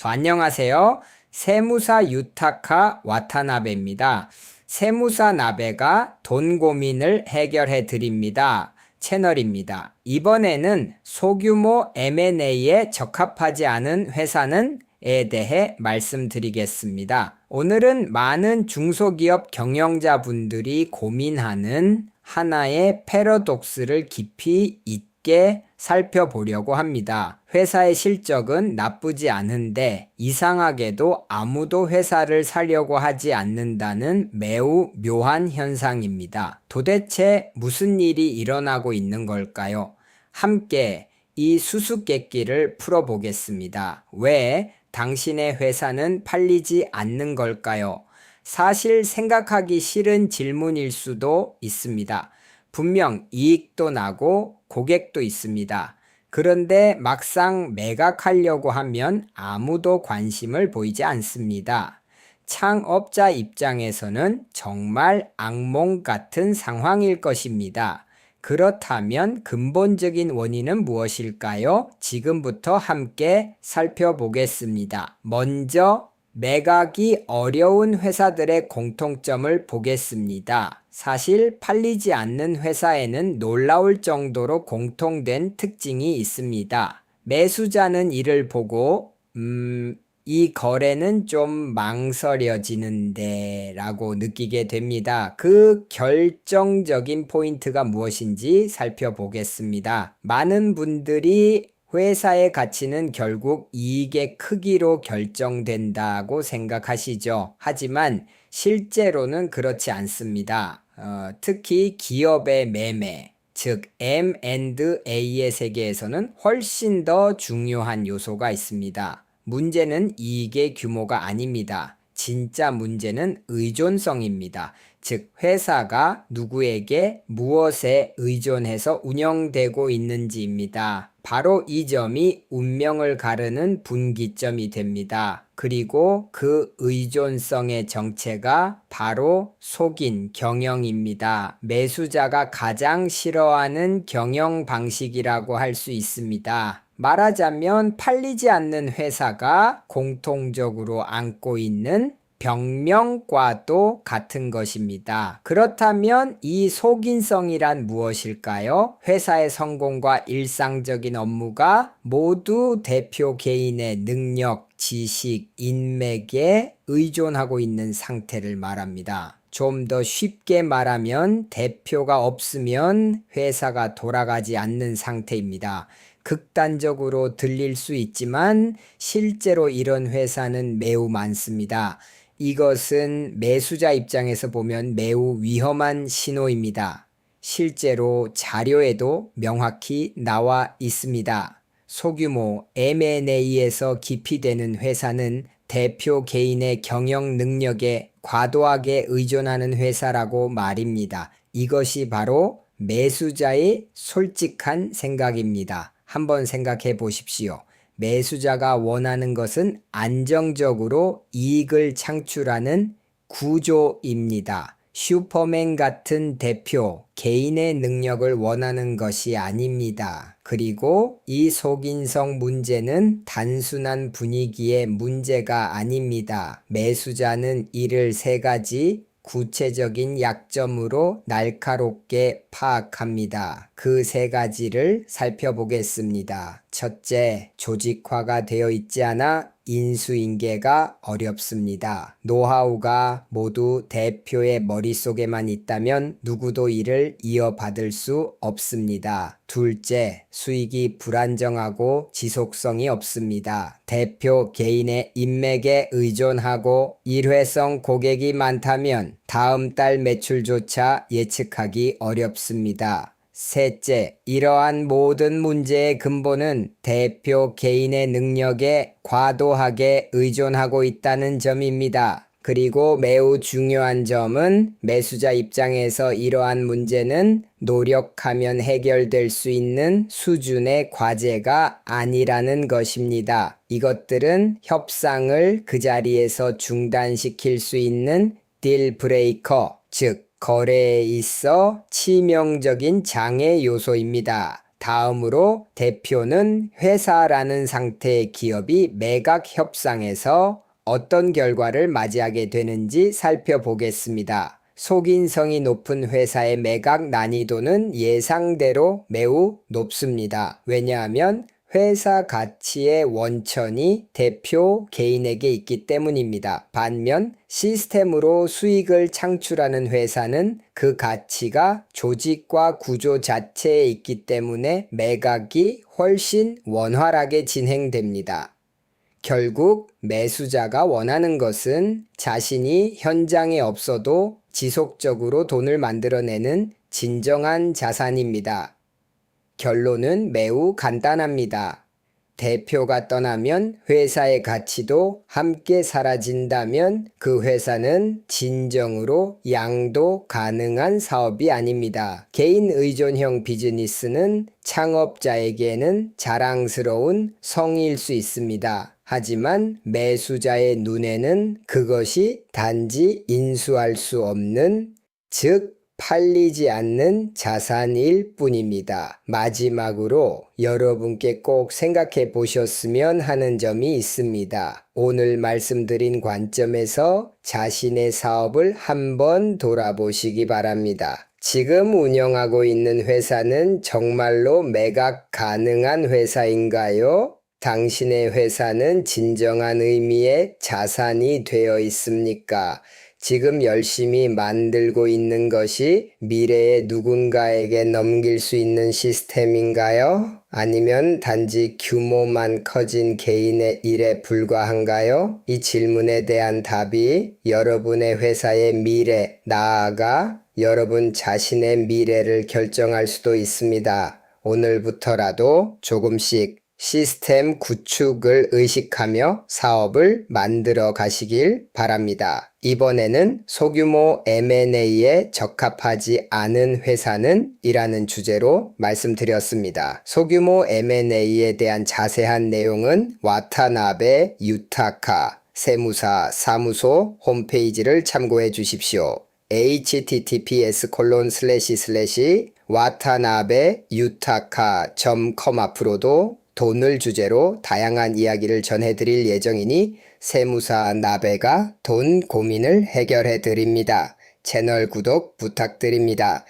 안녕하세요. 세무사 유타카 와타나베입니다. 세무사 나베가 돈 고민을 해결해 드립니다. 채널입니다. 이번에는 소규모 M&A에 적합하지 않은 회사는 에 대해 말씀드리겠습니다. 오늘은 많은 중소기업 경영자분들이 고민하는 하나의 패러독스를 깊이 있게 살펴보려고 합니다. 회사의 실적은 나쁘지 않은데 이상하게도 아무도 회사를 사려고 하지 않는다는 매우 묘한 현상입니다. 도대체 무슨 일이 일어나고 있는 걸까요? 함께 이 수수께끼를 풀어보겠습니다. 왜 당신의 회사는 팔리지 않는 걸까요? 사실 생각하기 싫은 질문일 수도 있습니다. 분명 이익도 나고 고객도 있습니다. 그런데 막상 매각하려고 하면 아무도 관심을 보이지 않습니다. 창업자 입장에서는 정말 악몽 같은 상황일 것입니다. 그렇다면 근본적인 원인은 무엇일까요? 지금부터 함께 살펴보겠습니다. 먼저 매각이 어려운 회사들의 공통점을 보겠습니다. 사실 팔리지 않는 회사에는 놀라울 정도로 공통된 특징이 있습니다. 매수자는 이를 보고 이 거래는 좀 망설여지는데 라고 느끼게 됩니다. 그 결정적인 포인트가 무엇인지 살펴보겠습니다. 많은 분들이 회사의 가치는 결국 이익의 크기로 결정된다고 생각하시죠. 하지만 실제로는 그렇지 않습니다. 특히 기업의 매매, 즉 M&A의 세계에서는 훨씬 더 중요한 요소가 있습니다. 문제는 이익의 규모가 아닙니다. 진짜 문제는 의존성입니다. 즉 회사가 누구에게 무엇에 의존해서 운영되고 있는지입니다. 바로 이 점이 운명을 가르는 분기점이 됩니다. 그리고 그 의존성의 정체가 바로 속인 경영입니다. 매수자가 가장 싫어하는 경영 방식이라고 할 수 있습니다. 말하자면 팔리지 않는 회사가 공통적으로 안고 있는 병명과도 같은 것입니다. 그렇다면 이 속인성이란 무엇일까요? 회사의 성공과 일상적인 업무가 모두 대표 개인의 능력, 지식, 인맥에 의존하고 있는 상태를 말합니다. 좀 더 쉽게 말하면 대표가 없으면 회사가 돌아가지 않는 상태입니다. 극단적으로 들릴 수 있지만 실제로 이런 회사는 매우 많습니다. 이것은 매수자 입장에서 보면 매우 위험한 신호입니다. 실제로 자료에도 명확히 나와 있습니다. 소규모 M&A에서 기피되는 회사는 대표 개인의 경영 능력에 과도하게 의존하는 회사라고 말입니다. 이것이 바로 매수자의 솔직한 생각입니다. 한번 생각해 보십시오. 매수자가 원하는 것은 안정적으로 이익을 창출하는 구조입니다. 슈퍼맨 같은 대표, 개인의 능력을 원하는 것이 아닙니다. 그리고 이 속인성 문제는 단순한 분위기의 문제가 아닙니다. 매수자는 이를 세 가지 구체적인 약점으로 날카롭게 파악합니다. 그 세 가지를 살펴보겠습니다. 첫째, 조직화가 되어 있지 않아 인수인계가 어렵습니다. 노하우가 모두 대표의 머릿속에만 있다면 누구도 이를 이어받을 수 없습니다. 둘째, 수익이 불안정하고 지속성이 없습니다. 대표 개인의 인맥에 의존하고 일회성 고객이 많다면 다음 달 매출조차 예측하기 어렵습니다. 셋째, 이러한 모든 문제의 근본은 대표 개인의 능력에 과도하게 의존하고 있다는 점입니다. 그리고 매우 중요한 점은 매수자 입장에서 이러한 문제는 노력하면 해결될 수 있는 수준의 과제가 아니라는 것입니다. 이것들은 협상을 그 자리에서 중단시킬 수 있는 딜 브레이커, 즉 거래에 있어 치명적인 장애 요소입니다. 다음으로 대표는 회사라는 상태의 기업이 매각 협상에서 어떤 결과를 맞이하게 되는지 살펴보겠습니다. 속인성이 높은 회사의 매각 난이도는 예상대로 매우 높습니다. 왜냐하면 회사 가치의 원천이 대표 개인에게 있기 때문입니다. 반면 시스템으로 수익을 창출하는 회사는 그 가치가 조직과 구조 자체에 있기 때문에 매각이 훨씬 원활하게 진행됩니다. 결국 매수자가 원하는 것은 자신이 현장에 없어도 지속적으로 돈을 만들어내는 진정한 자산입니다. 결론은 매우 간단합니다. 대표가 떠나면 회사의 가치도 함께 사라진다면 그 회사는 진정으로 양도 가능한 사업이 아닙니다. 개인 의존형 비즈니스는 창업자에게는 자랑스러운 성의일 수 있습니다. 하지만 매수자의 눈에는 그것이 단지 인수할 수 없는, 즉 팔리지 않는 자산일 뿐입니다. 마지막으로 여러분께 꼭 생각해 보셨으면 하는 점이 있습니다. 오늘 말씀드린 관점에서 자신의 사업을 한번 돌아보시기 바랍니다. 지금 운영하고 있는 회사는 정말로 매각 가능한 회사인가요? 당신의 회사는 진정한 의미의 자산이 되어 있습니까? 지금 열심히 만들고 있는 것이 미래에 누군가에게 넘길 수 있는 시스템인가요? 아니면 단지 규모만 커진 개인의 일에 불과한가요? 이 질문에 대한 답이 여러분의 회사의 미래, 나아가 여러분 자신의 미래를 결정할 수도 있습니다. 오늘부터라도 조금씩 시스템 구축을 의식하며 사업을 만들어 가시길 바랍니다. 이번에는 소규모 M&A에 적합하지 않은 회사는 이라는 주제로 말씀드렸습니다. 소규모 M&A에 대한 자세한 내용은 와타나베 유타카 세무사 사무소 홈페이지를 참고해 주십시오. https://watanabe-yutaka.com 앞으로도 돈을 주제로 다양한 이야기를 전해드릴 예정이니 세무사 나베가 돈 고민을 해결해 드립니다. 채널 구독 부탁드립니다.